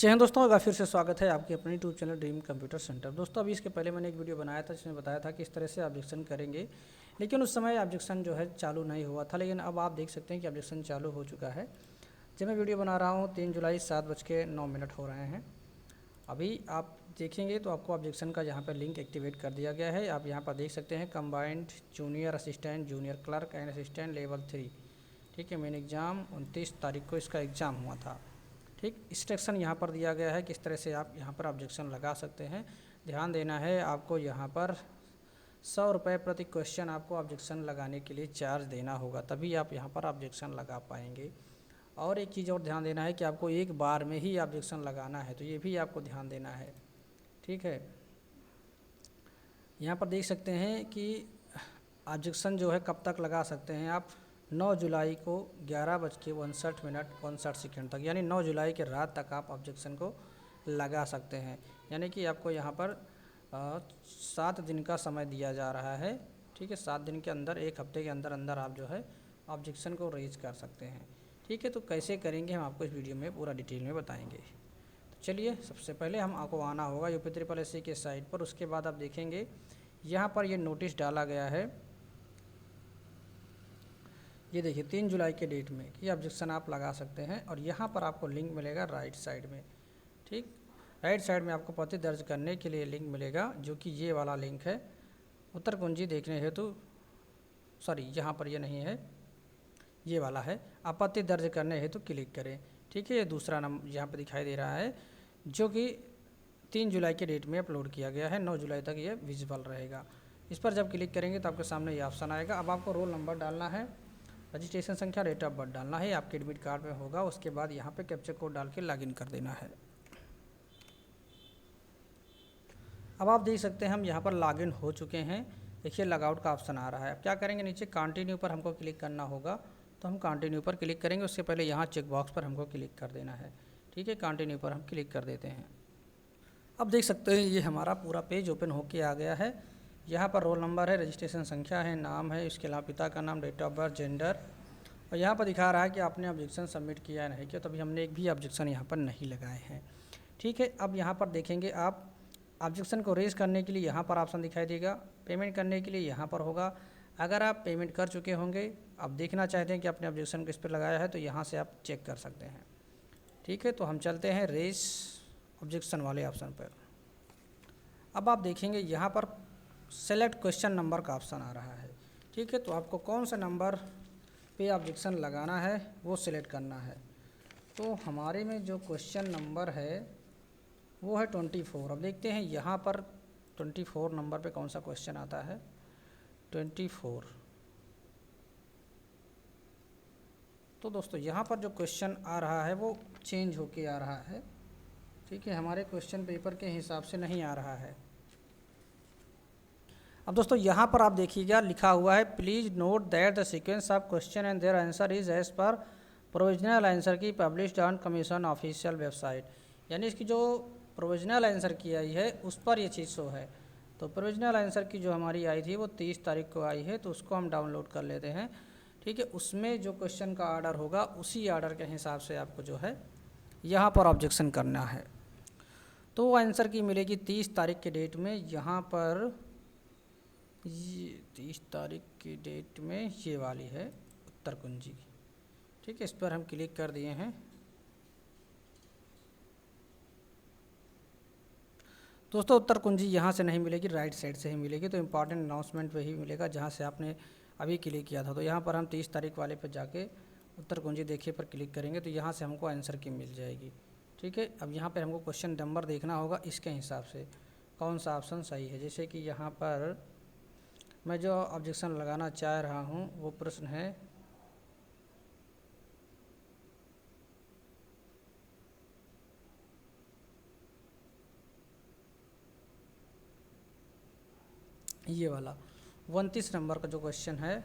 जय हिंद दोस्तों, एक बार फिर से स्वागत है आपके अपने YouTube channel dream computer centre. दोस्तों अभी इसके पहले मैंने एक वीडियो बनाया था जिसमें बताया था कि इस तरह से ऑब्जेक्शन करेंगे, लेकिन उस समय ऑब्जेक्शन जो है चालू नहीं हुआ था। लेकिन अब आप देख सकते हैं कि ऑब्जेक्शन चालू हो चुका है। जब मैं वीडियो बना रहा हूँ 3 जुलाई 7:09 हो रहे हैं। अभी आप देखेंगे तो आपको ऑब्जेक्शन का यहाँ पर लिंक एक्टिवेट कर दिया गया है। आप यहाँ पर देख सकते हैं combined junior assistant, junior clerk and assistant level 3। ठीक है, मेन एग्ज़ाम 29 तारीख को इसका एग्ज़ाम हुआ था। ठीक, इंस्ट्रक्शन यहाँ पर दिया गया है किस तरह से आप यहाँ पर ऑब्जेक्शन लगा सकते हैं। ध्यान देना है, आपको यहाँ पर 100 रुपये प्रति क्वेश्चन आपको ऑब्जेक्शन लगाने के लिए चार्ज देना होगा, तभी आप यहाँ पर ऑब्जेक्शन लगा पाएंगे। और एक चीज़ और ध्यान देना है कि आपको एक बार में ही ऑब्जेक्शन लगाना है, तो ये भी आपको ध्यान देना है। ठीक है, यहाँ पर देख सकते हैं कि ऑब्जेक्शन जो है कब तक लगा सकते हैं आप। 9 जुलाई को 11:59 तक, यानी 9 जुलाई के रात तक आप ऑब्जेक्शन को लगा सकते हैं। यानी कि आपको यहाँ पर 7 दिन का समय दिया जा रहा है। ठीक है, 7 दिन के अंदर, एक हफ्ते के अंदर अंदर आप जो है ऑब्जेक्शन को रेज कर सकते हैं। ठीक है, तो कैसे करेंगे हम आपको इस वीडियो में पूरा डिटेल में बताएंगे। तो चलिए, सबसे पहले हम आपको आना होगा UP SSSC के साइट पर। उसके बाद आप देखेंगे यहाँ पर ये नोटिस डाला गया है, ये देखिए 3 जुलाई के डेट में कि ऑब्जेक्शन आप लगा सकते हैं। और यहाँ पर आपको लिंक मिलेगा राइट साइड में। ठीक, राइट साइड में आपको आपत्ति दर्ज करने के लिए लिंक मिलेगा, जो कि ये वाला लिंक है। उत्तर कुंजी देखने हेतु, सॉरी यहाँ पर ये नहीं है, ये वाला है, आपत्ति दर्ज करने हेतु क्लिक करें। ठीक है, ये दूसरा नंबर यहाँ पर दिखाई दे रहा है, जो कि 3 जुलाई के डेट में अपलोड किया गया है। 9 जुलाई तक ये विजिबल रहेगा। इस पर जब क्लिक करेंगे तो आपके सामने ये ऑप्शन आएगा। अब आपको रोल नंबर डालना है, रजिस्ट्रेशन संख्या, डेट ऑफ बर्थ डालना है, आपके एडमिट कार्ड में होगा। उसके बाद यहाँ पे कैप्चा कोड डाल के लॉगिन कर देना है। अब आप देख सकते हैं हम यहाँ पर लॉगिन हो चुके हैं। देखिए लॉगआउट का ऑप्शन आ रहा है। अब क्या करेंगे, नीचे कंटिन्यू पर हमको क्लिक करना होगा, तो हम कंटिन्यू पर क्लिक करेंगे। उससे पहले यहाँ चेक बॉक्स पर हमको क्लिक कर देना है। ठीक है, कंटिन्यू पर हम क्लिक कर देते हैं। अब देख सकते हैं ये हमारा पूरा पेज ओपन होके आ गया है। यहाँ पर रोल नंबर है, रजिस्ट्रेशन संख्या है, नाम है, इसके अलावा पिता का नाम, डेट ऑफ बर्थ, जेंडर, और यहाँ पर दिखा रहा है कि आपने ऑब्जेक्शन सबमिट किया नहीं किया। तो अभी हमने एक भी ऑब्जेक्शन यहाँ पर नहीं लगाए हैं। ठीक है, अब यहाँ पर देखेंगे आप ऑब्जेक्शन को रेज करने के लिए यहाँ पर ऑप्शन दिखाई देगा, पेमेंट करने के लिए यहाँ पर होगा। अगर आप पेमेंट कर चुके होंगे, आप देखना चाहते हैं कि आपने ऑब्जेक्शन किस पर लगाया है, तो यहाँ से आप चेक कर सकते हैं। ठीक है, तो हम चलते हैं रेज ऑब्जेक्शन वाले ऑप्शन पर। अब आप देखेंगे यहाँ पर सेलेक्ट क्वेश्चन नंबर का ऑप्शन आ रहा है। ठीक है, तो आपको कौन सा नंबर पे ऑब्जेक्शन लगाना है वो सिलेक्ट करना है। तो हमारे में जो क्वेश्चन नंबर है वो है 24। अब देखते हैं यहाँ पर 24 नंबर पे कौन सा क्वेश्चन आता है। 24, तो दोस्तों यहाँ पर जो क्वेश्चन आ रहा है वो चेंज होके आ रहा है। ठीक है, हमारे क्वेश्चन पेपर के हिसाब से नहीं आ रहा है। अब दोस्तों यहाँ पर आप देखिएगा लिखा हुआ है, please note that the sequence of question and their answer is as per provisional answer key published on commission official website. यानी इसकी जो प्रोविजनल आंसर की आई है उस पर ये चीज़ शो है। तो प्रोविजनल आंसर की जो हमारी आई थी वो 30 तारीख को आई है, तो उसको हम डाउनलोड कर लेते हैं। ठीक है, उसमें जो क्वेश्चन का ऑर्डर होगा उसी ऑर्डर के हिसाब से आपको जो है यहाँ पर ऑब्जेक्शन करना है। तो वो आंसर की मिलेगी 30 तारीख के डेट में। यहाँ पर ये 30 तारीख की डेट में ये वाली है उत्तर कुंजी। ठीक है, इस पर हम क्लिक कर दिए हैं। दोस्तों उत्तर कुंजी यहाँ से नहीं मिलेगी, राइट साइड से ही मिलेगी। तो इम्पॉर्टेंट अनाउंसमेंट वही मिलेगा जहाँ से आपने अभी क्लिक किया था। तो यहाँ पर हम 30 तारीख वाले पर जाके उत्तर कुंजी देखिए पर क्लिक करेंगे तो यहाँ से हमको आंसर की मिल जाएगी। ठीक है, अब यहाँ पर हमको क्वेश्चन नंबर देखना होगा, इसके हिसाब से कौन सा ऑप्शन सही है। जैसे कि यहाँ पर मैं जो ऑब्जेक्शन लगाना चाह रहा हूँ वो प्रश्न है ये वाला 29 नंबर का जो क्वेश्चन है।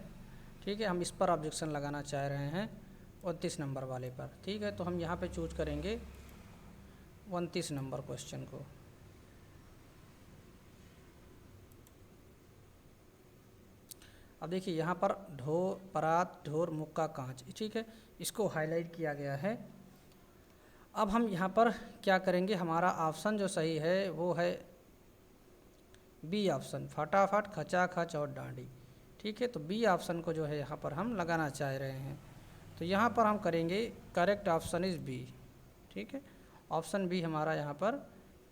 ठीक है, हम इस पर ऑब्जेक्शन लगाना चाह रहे हैं 29 नंबर वाले पर। ठीक है, तो हम यहाँ पे चूज करेंगे 29 नंबर क्वेश्चन को। अब देखिए यहाँ पर ढोर परात ढोर मुक्का कांच, ठीक है, इसको हाईलाइट किया गया है। अब हम यहाँ पर क्या करेंगे, हमारा ऑप्शन जो सही है वो है बी ऑप्शन, फटाफट खचाखच और डांडी। ठीक है, तो बी ऑप्शन को जो है यहाँ पर हम लगाना चाह रहे हैं। तो यहाँ पर हम करेंगे करेक्ट ऑप्शन इज़ बी। ठीक है, ऑप्शन बी हमारा यहाँ पर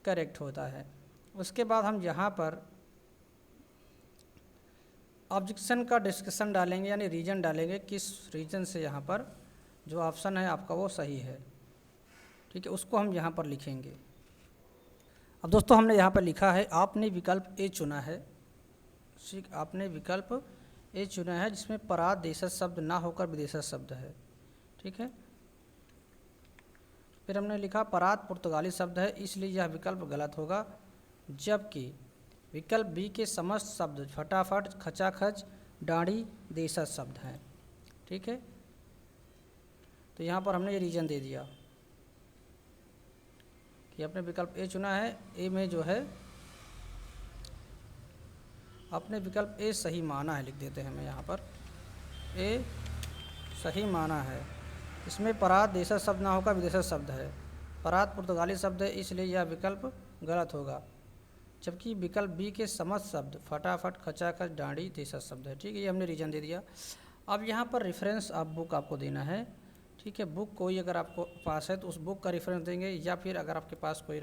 करेक्ट होता है। उसके बाद हम यहाँ पर ऑब्जेक्शन का डिस्कशन डालेंगे, यानी रीजन डालेंगे, किस रीजन से यहाँ पर जो ऑप्शन है आपका वो सही है। ठीक है, उसको हम यहाँ पर लिखेंगे। अब दोस्तों हमने यहाँ पर लिखा है आपने विकल्प ए चुना है। ठीक, आपने विकल्प ए चुना है जिसमें परात देशज शब्द ना होकर विदेशज शब्द है। ठीक है, फिर हमने लिखा परात पुर्तगाली शब्द है इसलिए यह विकल्प गलत होगा, जबकि विकल्प बी के समस्त शब्द फटाफट खचाखच डांडी देशज शब्द हैं। ठीक है, तो यहाँ पर हमने ये रीजन दे दिया कि आपने विकल्प ए चुना है, ए में जो है आपने विकल्प ए सही माना है, लिख देते हैं हमें यहाँ पर ए सही माना है, इसमें परात देशज शब्द ना होकर विदेशज शब्द है, परात पुर्तगाली शब्द है इसलिए यह विकल्प गलत होगा, जबकि विकल्प बी के समस्त शब्द फटाफट खचाखच डांडी देशज शब्द है। ठीक है, ये हमने रीजन दे दिया। अब यहाँ पर रेफरेंस आप बुक आपको देना है। ठीक है, बुक कोई अगर आपको पास है तो उस बुक का रेफरेंस देंगे, या फिर अगर आपके पास कोई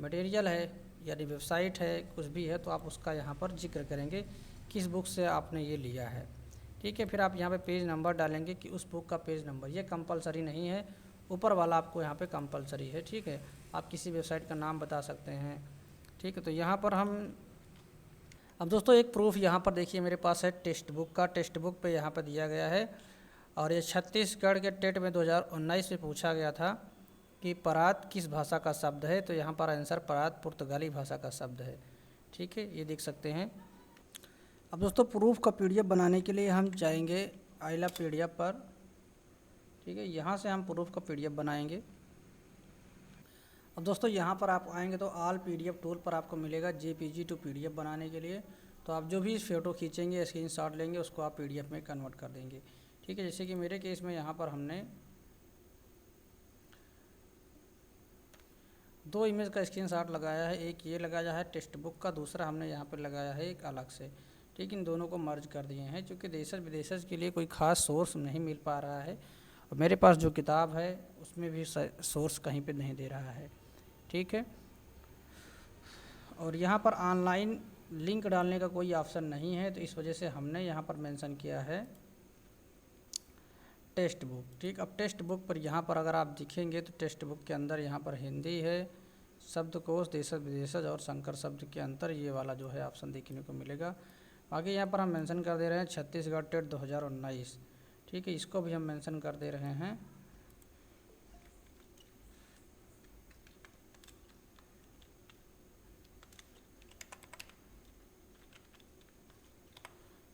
मटेरियल है यानी वेबसाइट है कुछ भी है तो आप उसका यहाँ पर जिक्र करेंगे किस बुक से आपने ये लिया है। ठीक है, फिर आप यहाँ पे पेज नंबर डालेंगे कि उस बुक का पेज नंबर, ये कंपलसरी नहीं है, ऊपर वाला आपको यहाँ पे कंपलसरी है। ठीक है, आप किसी वेबसाइट का नाम बता सकते हैं। ठीक है, तो यहाँ पर हम अब दोस्तों एक प्रूफ यहाँ पर देखिए मेरे पास है टेक्स्ट बुक का, टेक्स्ट बुक पे यहाँ पर दिया गया है, और ये छत्तीसगढ़ के टेट में 2019 में पूछा गया था कि परात किस भाषा का शब्द है, तो यहाँ पर आंसर परात पुर्तगाली भाषा का शब्द है। ठीक है, ये देख सकते हैं। अब दोस्तों प्रूफ का पीडीएफ बनाने के लिए हम जाएंगे आइला पीडीएफ पर। ठीक है, यहाँ से हम प्रूफ का पीडीएफ बनाएंगे। अब दोस्तों यहाँ पर आप आएंगे तो ऑल पीडीएफ टूल पर आपको मिलेगा जेपीजी टू पीडीएफ बनाने के लिए। तो आप जो भी फ़ोटो खींचेंगे, स्क्रीनशॉट लेंगे, उसको आप पीडीएफ में कन्वर्ट कर देंगे। ठीक है, जैसे कि मेरे केस में यहाँ पर हमने 2 इमेज का स्क्रीनशॉट लगाया है, एक ये लगाया है टेक्स्ट बुक का, दूसरा हमने यहाँ पर लगाया है एक अलग से। ठीक, इन दोनों को मर्ज कर दिए हैं, क्योंकि देशज विदेशज के लिए कोई ख़ास सोर्स नहीं मिल पा रहा है, और मेरे पास जो किताब है उसमें भी सोर्स कहीं पे नहीं दे रहा है। ठीक है, और यहाँ पर ऑनलाइन लिंक डालने का कोई ऑप्शन नहीं है, तो इस वजह से हमने यहाँ पर मेंशन किया है टेक्स्ट बुक। ठीक, अब टेक्स्ट बुक पर यहाँ पर अगर आप दिखेंगे तो टेक्स्ट बुक के अंदर यहाँ पर हिंदी है, शब्दकोश, देशज विदेशज और संकर शब्द के अंतर, ये वाला जो है ऑप्शन देखने को मिलेगा। आगे यहाँ पर हम मेंशन कर दे रहे हैं छत्तीसगढ़ टेट 2019। ठीक है, इसको भी हम मेंशन कर दे रहे हैं।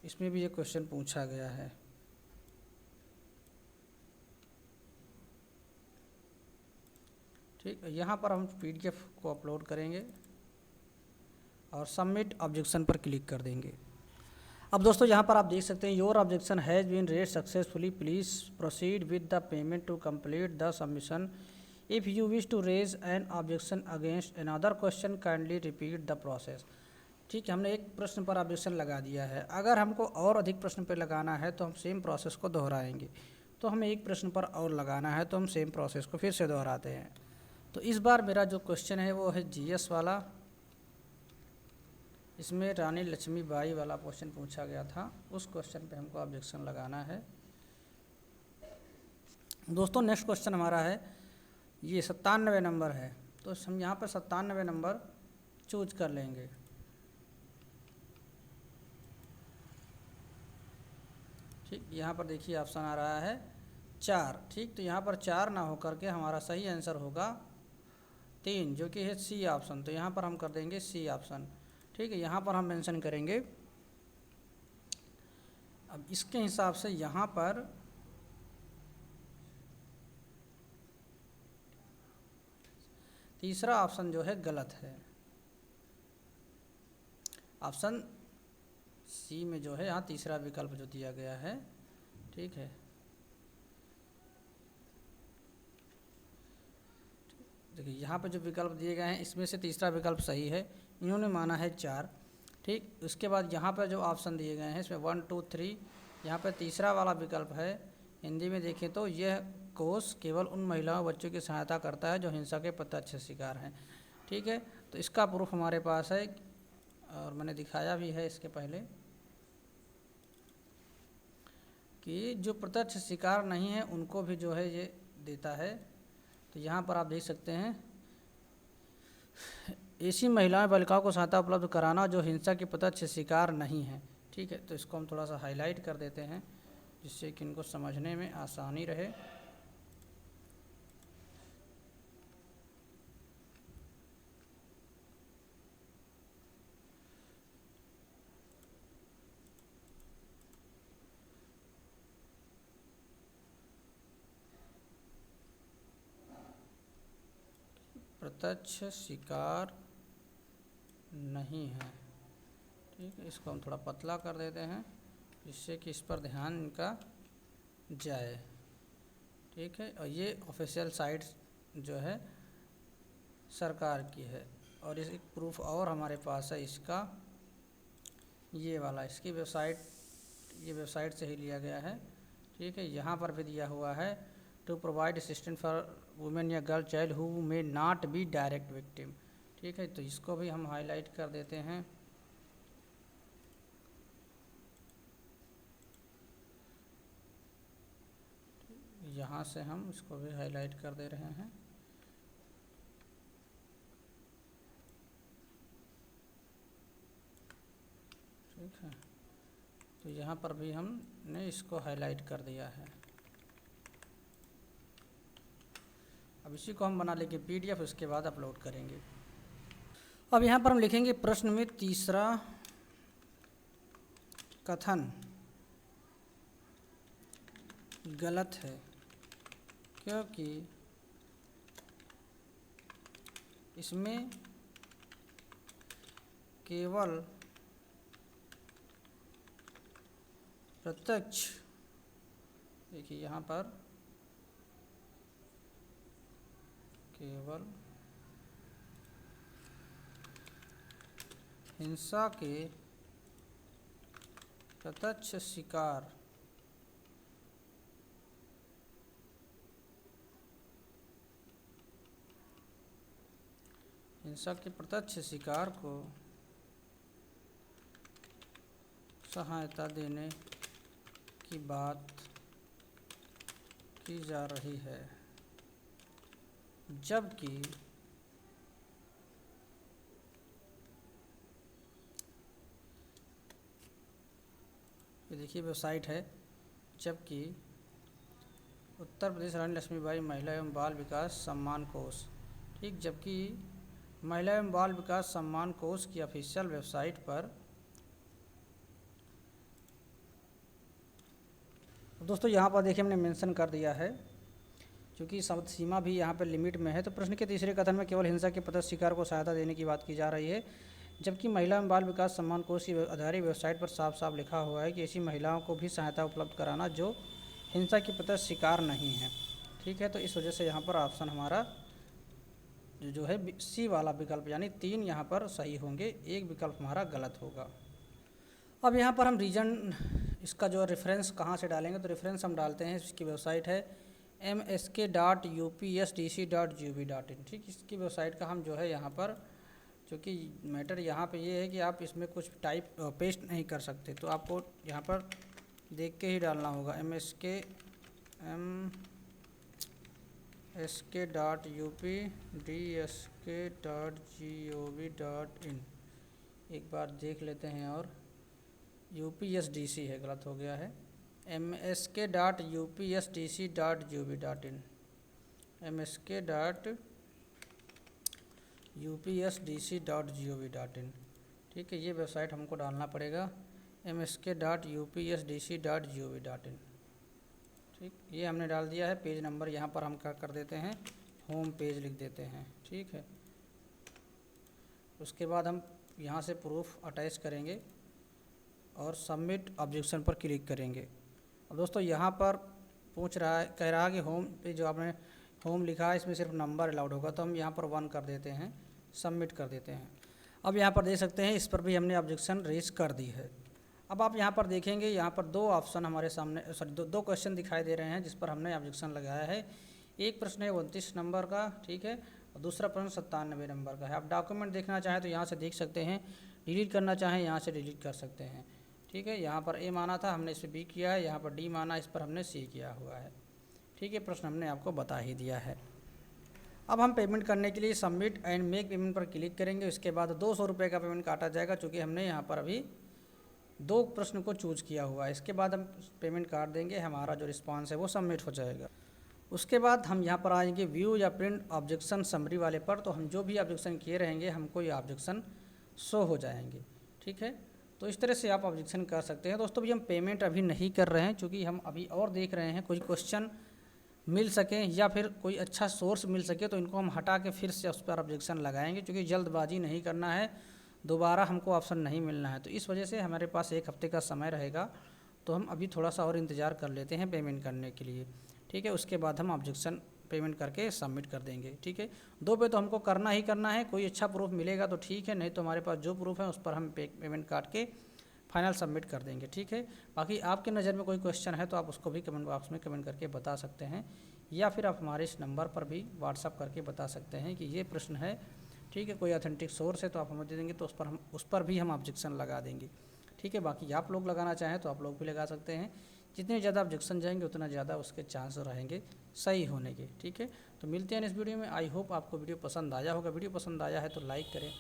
इसमें भी ये क्वेश्चन पूछा गया है। ठीक है, यहाँ पर हम पीडीएफ को अपलोड करेंगे और सबमिट ऑब्जेक्शन पर क्लिक कर देंगे। अब दोस्तों यहाँ पर आप देख सकते हैं your objection has been raise successfully, please proceed with the payment to complete the submission. If you wish to raise an objection against another question kindly repeat the process. ठीक है, हमने एक प्रश्न पर ऑब्जेक्शन लगा दिया है, अगर हमको और अधिक प्रश्न पर लगाना है तो हम सेम प्रोसेस को दोहराएंगे। तो हमें एक प्रश्न पर और लगाना है तो हम सेम प्रोसेस को फिर से दोहराते हैं। तो इस बार मेरा जो क्वेश्चन है वो है जीएस वाला, इसमें रानी लक्ष्मीबाई वाला क्वेश्चन पूछा गया था, उस क्वेश्चन पे हमको ऑब्जेक्शन लगाना है। दोस्तों नेक्स्ट क्वेश्चन हमारा है ये 97 नंबर है, तो हम यहाँ पर 97 नंबर चूज कर लेंगे। ठीक, यहाँ पर देखिए ऑप्शन आ रहा है 4। ठीक, तो यहाँ पर 4 ना होकर के हमारा सही आंसर होगा 3, जो कि है सी ऑप्शन। तो यहाँ पर हम कर देंगे सी ऑप्शन। ठीक है, यहाँ पर हम मेंशन करेंगे। अब इसके हिसाब से यहाँ पर तीसरा ऑप्शन जो है गलत है, ऑप्शन सी में जो है यहाँ तीसरा विकल्प जो दिया गया है। ठीक है, देखिए यहाँ पे जो विकल्प दिए गए हैं इसमें से तीसरा विकल्प सही है, इन्होंने माना है 4। ठीक, उसके बाद यहाँ पर जो ऑप्शन दिए गए हैं इसमें 1 2 3, यहाँ पर तीसरा वाला विकल्प है, हिंदी में देखें तो यह कोष केवल उन महिलाओं बच्चों की सहायता करता है जो हिंसा के प्रत्यक्ष शिकार हैं। ठीक है, तो इसका प्रूफ हमारे पास है और मैंने दिखाया भी है इसके पहले कि जो प्रत्यक्ष शिकार नहीं है उनको भी जो है ये देता है। तो यहाँ पर आप देख सकते हैं, ऐसी महिलाएं बालिकाओं को सहायता उपलब्ध कराना जो हिंसा के प्रत्यक्ष शिकार नहीं है। ठीक है, तो इसको हम थोड़ा सा हाईलाइट कर देते हैं जिससे कि इनको समझने में आसानी रहे। प्रत्यक्ष शिकार नहीं है। ठीक है, इसको हम थोड़ा पतला कर देते हैं जिससे कि इस पर ध्यान इनका जाए। ठीक है, और ये ऑफिशियल साइट जो है सरकार की है और इस एक प्रूफ और हमारे पास है इसका, ये वाला इसकी वेबसाइट, ये वेबसाइट से ही लिया गया है। ठीक है, यहाँ पर भी दिया हुआ है to provide assistant for women या girl child who may not be direct victim. ठीक है, तो इसको भी हम हाईलाइट कर देते हैं। यहाँ से हम इसको भी हाईलाइट कर दे रहे हैं। ठीक है, तो यहाँ पर भी हमने इसको हाईलाइट कर दिया है। अब इसी को हम बना लेंगे PDF, उसके बाद अपलोड करेंगे। अब यहाँ पर हम लिखेंगे प्रश्न में तीसरा कथन गलत है क्योंकि इसमें केवल प्रत्यक्ष, देखिए यहाँ पर केवल हिंसा के प्रत्यक्ष शिकार को सहायता देने की बात की जा रही है, जबकि ये देखिए वेबसाइट है, जबकि उत्तर प्रदेश रानी लक्ष्मीबाई महिला एवं बाल विकास सम्मान कोष। ठीक, जबकि महिला एवं बाल विकास सम्मान कोष की ऑफिशियल वेबसाइट पर, दोस्तों यहाँ पर देखिए हमने मेंशन कर दिया है क्योंकि शब्द सीमा भी यहाँ पर लिमिट में है। तो प्रश्न के तीसरे कथन में केवल हिंसा के प्रत्यक्ष शिकार को सहायता देने की बात की जा रही है, जबकि महिला एवं बाल विकास सम्मान कोष की आधारित वेबसाइट पर साफ साफ लिखा हुआ है कि ऐसी महिलाओं को भी सहायता उपलब्ध कराना जो हिंसा के प्रत्यक्ष शिकार नहीं है। ठीक है, तो इस वजह से यहाँ पर ऑप्शन हमारा जो है C वाला विकल्प यानी 3 यहाँ पर सही होंगे, एक विकल्प हमारा गलत होगा। अब यहाँ पर हम रीजन, इसका जो रेफरेंस कहाँ से डालेंगे, तो रेफरेंस हम डालते हैं, इसकी वेबसाइट है msk.upsdc.gov.in। ठीक, इसकी वेबसाइट का हम जो है यहाँ पर, क्योंकि मैटर यहाँ पे ये है कि आप इसमें कुछ टाइप पेस्ट नहीं कर सकते, तो आपको यहाँ पर देख के ही डालना होगा msk.updsk.gov.in। एक बार देख लेते हैं, और UPSDC है, गलत हो गया है, msk.upsdc.gov.in, msk.upsdc.gov.in। ठीक है, ये वेबसाइट हमको डालना पड़ेगा msk.upsdc.gov.in। ठीक, ये हमने डाल दिया है। पेज नंबर यहाँ पर हम क्या कर देते हैं, होम पेज लिख देते हैं। ठीक है, उसके बाद हम यहाँ से प्रूफ अटैच करेंगे और सबमिट ऑब्जेक्शन पर क्लिक करेंगे। अब दोस्तों यहाँ पर पूछ रहा है, कह रहा है कि होम पे जो आपने होम लिखा है, इसमें सिर्फ नंबर अलाउड होगा, तो हम यहाँ पर 1 कर देते हैं, सबमिट कर देते हैं। अब यहाँ पर देख सकते हैं इस पर भी हमने ऑब्जेक्शन रेज कर दी है। अब आप यहाँ पर देखेंगे, यहाँ पर 2 ऑप्शन हमारे सामने, सॉरी 2 क्वेश्चन दिखाई दे रहे हैं जिस पर हमने ऑब्जेक्शन लगाया है। एक प्रश्न है 29 नंबर का, ठीक है, और दूसरा प्रश्न 97 नंबर का है। आप डॉक्यूमेंट देखना चाहें तो यहाँ से देख सकते हैं, डिलीट करना चाहें यहाँ से डिलीट कर सकते हैं, ठीक है। यहाँ पर ए माना था, हमने इस पर बी किया है, यहाँ पर डी माना, इस पर हमने सी किया हुआ है, ठीक है। प्रश्न हमने आपको बता ही दिया है। अब हम पेमेंट करने के लिए सबमिट एंड मेक पेमेंट पर क्लिक करेंगे। उसके बाद 200 रुपये का पेमेंट काटा जाएगा, चूँकि हमने यहाँ पर अभी 2 प्रश्न को चूज किया हुआ है। इसके बाद हम पेमेंट काट देंगे, हमारा जो रिस्पांस है वो सबमिट हो जाएगा। उसके बाद हम यहाँ पर आएंगे व्यू या प्रिंट ऑब्जेक्शन समरी वाले पर, तो हम जो भी ऑब्जेक्शन किए रहेंगे हमको ये ऑब्जेक्शन शो हो जाएंगे, ठीक है। तो इस तरह से आप ऑब्जेक्शन कर सकते हैं। दोस्तों, भी हम पेमेंट अभी नहीं कर रहे हैं, क्योंकि हम अभी और देख रहे हैं कोई क्वेश्चन मिल सकें या फिर कोई अच्छा सोर्स मिल सके, तो इनको हम हटा के फिर से उस पर ऑब्जेक्शन लगाएंगे, क्योंकि जल्दबाजी नहीं करना है, दोबारा हमको ऑप्शन नहीं मिलना है। तो इस वजह से हमारे पास 1 हफ्ते का समय रहेगा, तो हम अभी थोड़ा सा और इंतज़ार कर लेते हैं पेमेंट करने के लिए, ठीक है। उसके बाद हम ऑब्जेक्शन पेमेंट करके सबमिट कर देंगे, ठीक है। 2 पे तो हमको करना ही करना है, कोई अच्छा प्रूफ मिलेगा तो ठीक है, नहीं तो हमारे पास जो प्रूफ है उस पर हम पेमेंट काट के फाइनल सबमिट कर देंगे, ठीक है। बाकी आपके नज़र में कोई क्वेश्चन है तो आप उसको भी कमेंट बॉक्स में कमेंट करके बता सकते हैं, या फिर आप हमारे इस नंबर पर भी व्हाट्सअप करके बता सकते हैं कि ये प्रश्न है, ठीक है। कोई ऑथेंटिक सोर्स है तो आप हमें दे देंगे, तो उस पर भी हम ऑब्जेक्शन लगा देंगे, ठीक है। बाकी आप लोग लगाना चाहें तो आप लोग भी लगा सकते हैं। जितने ज़्यादा ऑब्जेक्शन जाएंगे उतना ज़्यादा उसके चांस रहेंगे सही होने के, ठीक है। तो मिलते हैं इस वीडियो में। आई होप आपको वीडियो पसंद आया होगा। वीडियो पसंद आया है तो लाइक करें,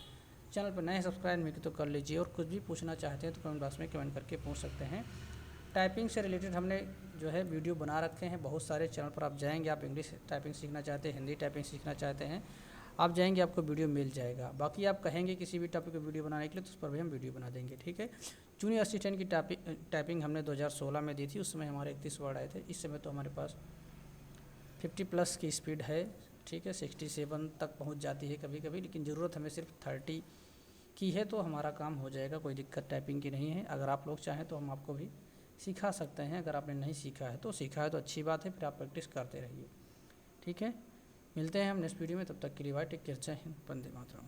चैनल पर नए सब्सक्राइब नहीं तो कर लीजिए, और कुछ भी पूछना चाहते हैं तो कमेंट बॉक्स में कमेंट करके पूछ सकते हैं। टाइपिंग से रिलेटेड हमने जो है वीडियो बना रखे हैं बहुत सारे, चैनल पर आप जाएंगे, आप इंग्लिश टाइपिंग सीखना चाहते हैं, हिंदी टाइपिंग सीखना चाहते हैं, आप जाएंगे आपको वीडियो मिल जाएगा। बाकी आप कहेंगे किसी भी टॉपिक पर वीडियो बनाने के लिए तो उस पर भी हम वीडियो बना देंगे, ठीक है। जूनियर असिस्टेंट की टाइपिंग हमने 2016 में दी थी, उस समय हमारे 31 वर्ड आए थे। इस समय तो हमारे पास 50+ की स्पीड है, ठीक है। 67 तक पहुंच जाती है कभी कभी, लेकिन ज़रूरत हमें सिर्फ 30 की है, तो हमारा काम हो जाएगा, कोई दिक्कत टाइपिंग की नहीं है। अगर आप लोग चाहें तो हम आपको भी सिखा सकते हैं, अगर आपने नहीं सीखा है तो सीखा है तो अच्छी बात है, फिर आप प्रैक्टिस करते रहिए, ठीक है। मिलते हैं हम नेक्स्ट वीडियो में, तब तक के लिए बाय, टेक केयर, जय हिंद, वंदे मातरम।